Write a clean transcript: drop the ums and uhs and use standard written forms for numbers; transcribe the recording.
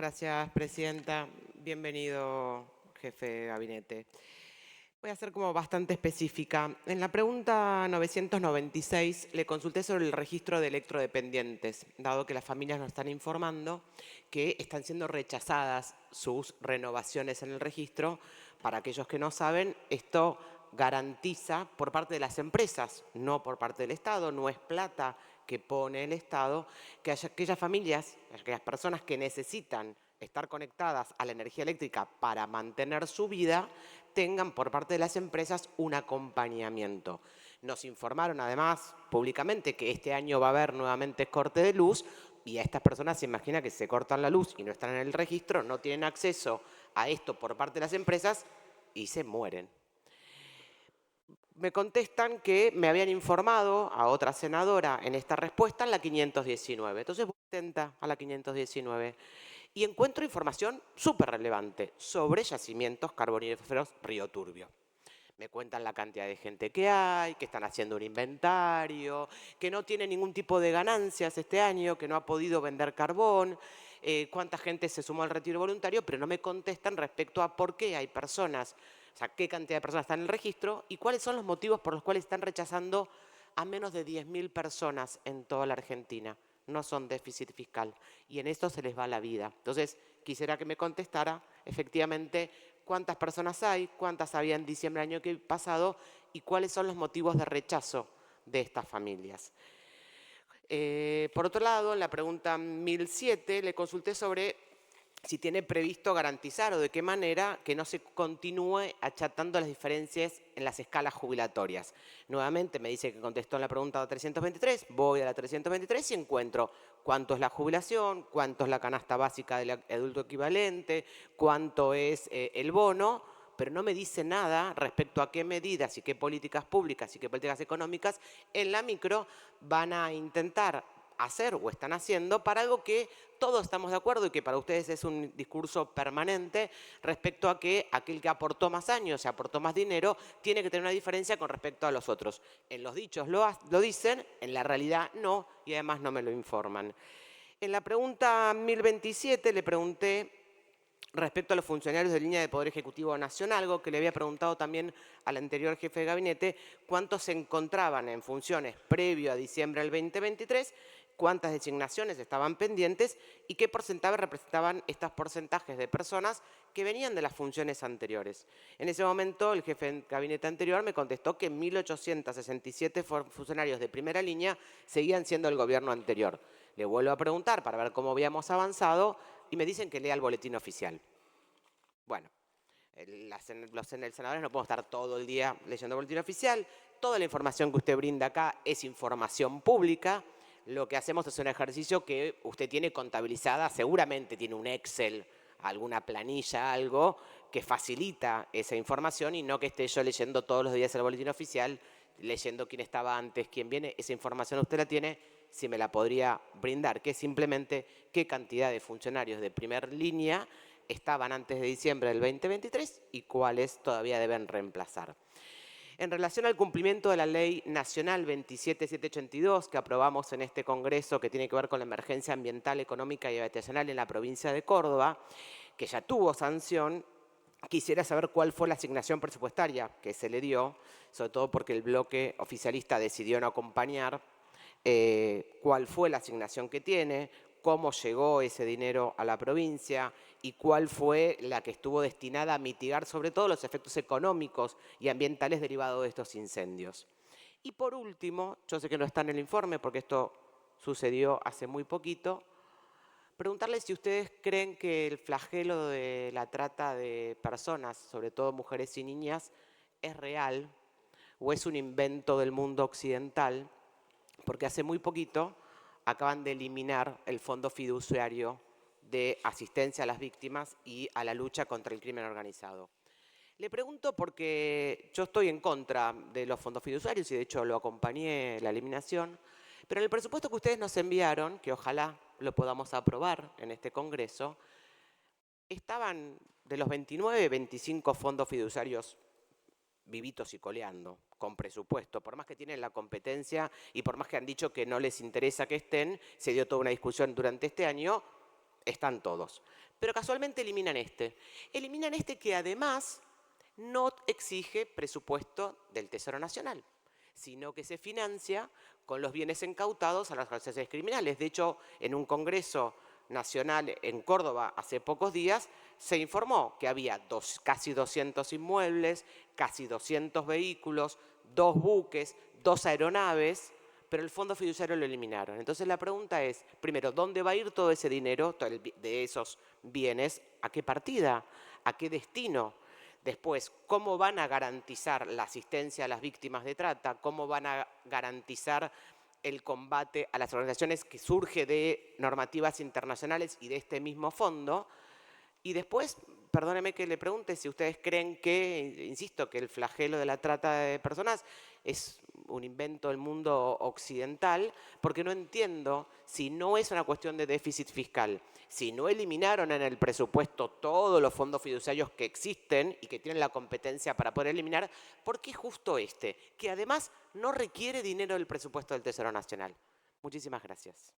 gracias, presidenta. Bienvenido, jefe de gabinete. Voy a ser como bastante específica. En la pregunta 996 le consulté sobre el registro de electrodependientes, dado que las familias nos están informando que están siendo rechazadas sus renovaciones en el registro. Para aquellos que no saben, esto garantiza por parte de las empresas, no por parte del Estado, no es plata que pone el Estado, que aquellas familias, aquellas personas que necesitan estar conectadas a la energía eléctrica para mantener su vida, tengan por parte de las empresas un acompañamiento. Nos informaron además públicamente que este año va a haber nuevamente corte de luz y a estas personas se imagina que se cortan la luz y no están en el registro, no tienen acceso a esto por parte de las empresas y se mueren. Me contestan que me habían informado a otra senadora en esta respuesta en la 519. Entonces voy atenta a la 519 y encuentro información súper relevante sobre yacimientos carboníferos Río Turbio. Me cuentan la cantidad de gente que hay, que están haciendo un inventario, que no tiene ningún tipo de ganancias este año, que no ha podido vender carbón, cuánta gente se sumó al retiro voluntario, pero no me contestan respecto a por qué hay personas, o sea, qué cantidad de personas están en el registro y cuáles son los motivos por los cuales están rechazando a menos de 10.000 personas en toda la Argentina. No son déficit fiscal y en esto se les va la vida. Entonces, quisiera que me contestara efectivamente cuántas personas hay, cuántas había en diciembre del año pasado y cuáles son los motivos de rechazo de estas familias. Por otro lado, en la pregunta 1007 le consulté sobre si tiene previsto garantizar o de qué manera que no se continúe achatando las diferencias en las escalas jubilatorias. Nuevamente me dice que contestó en la pregunta 323, voy a la 323 y encuentro cuánto es la jubilación, cuánto es la canasta básica del adulto equivalente, cuánto es el bono, pero no me dice nada respecto a qué medidas y qué políticas públicas y qué políticas económicas en la micro van a intentar hacer o están haciendo para algo que todos estamos de acuerdo y que para ustedes es un discurso permanente respecto a que aquel que aportó más años y aportó más dinero tiene que tener una diferencia con respecto a los otros. En los dichos lo dicen, en la realidad no, y además no me lo informan. En la pregunta 1027 le pregunté respecto a los funcionarios de línea de Poder Ejecutivo Nacional, algo que le había preguntado también al anterior jefe de gabinete, cuántos se encontraban en funciones previo a diciembre del 2023, cuántas designaciones estaban pendientes y qué porcentaje representaban estos porcentajes de personas que venían de las funciones anteriores. En ese momento, el jefe de gabinete anterior me contestó que 1.867 funcionarios de primera línea seguían siendo el gobierno anterior. Le vuelvo a preguntar para ver cómo habíamos avanzado y me dicen que lea el boletín oficial. Bueno, los senadores no podemos estar todo el día leyendo el boletín oficial. Toda la información que usted brinda acá es información pública. Lo que hacemos es un ejercicio que usted tiene contabilizada, seguramente tiene un Excel, alguna planilla, algo que facilita esa información y no que esté yo leyendo todos los días el boletín oficial, leyendo quién estaba antes, quién viene. Esa información usted la tiene, si me la podría brindar, que es simplemente qué cantidad de funcionarios de primer línea estaban antes de diciembre del 2023 y cuáles todavía deben reemplazar. En relación al cumplimiento de la Ley Nacional 27782 que aprobamos en este Congreso, que tiene que ver con la emergencia ambiental, económica y habitacional en la provincia de Córdoba, que ya tuvo sanción, quisiera saber cuál fue la asignación presupuestaria que se le dio, sobre todo porque el bloque oficialista decidió no acompañar, cuál fue la asignación que tiene, cómo llegó ese dinero a la provincia y cuál fue la que estuvo destinada a mitigar sobre todo los efectos económicos y ambientales derivados de estos incendios. Y por último, yo sé que no está en el informe porque esto sucedió hace muy poquito, preguntarles si ustedes creen que el flagelo de la trata de personas, sobre todo mujeres y niñas, es real o es un invento del mundo occidental, porque hace muy poquito acaban de eliminar el fondo fiduciario de asistencia a las víctimas y a la lucha contra el crimen organizado. Le pregunto porque yo estoy en contra de los fondos fiduciarios y de hecho lo acompañé en la eliminación, pero en el presupuesto que ustedes nos enviaron, que ojalá lo podamos aprobar en este Congreso, estaban de los 29, 25 fondos fiduciarios vivitos y coleando, con presupuesto, por más que tienen la competencia y por más que han dicho que no les interesa que estén, se dio toda una discusión durante este año, están todos. Pero casualmente eliminan este. Eliminan este que además no exige presupuesto del Tesoro Nacional, sino que se financia con los bienes incautados a las organizaciones criminales. De hecho, en un congreso nacional en Córdoba hace pocos días se informó que había casi 200 inmuebles, casi 200 vehículos, 2 buques, 2 aeronaves, pero el fondo fiduciario lo eliminaron. Entonces la pregunta es, primero, ¿dónde va a ir todo ese dinero de esos bienes? ¿A qué partida? ¿A qué destino? Después, ¿cómo van a garantizar la asistencia a las víctimas de trata? ¿Cómo van a garantizar el combate a las organizaciones que surge de normativas internacionales y de este mismo fondo? Y después, perdóneme que le pregunte si ustedes creen que, insisto, que el flagelo de la trata de personas es un invento del mundo occidental, porque no entiendo si no es una cuestión de déficit fiscal, si no eliminaron en el presupuesto todos los fondos fiduciarios que existen y que tienen la competencia para poder eliminar, ¿por qué justo este? Que además no requiere dinero del presupuesto del Tesoro Nacional. Muchísimas gracias.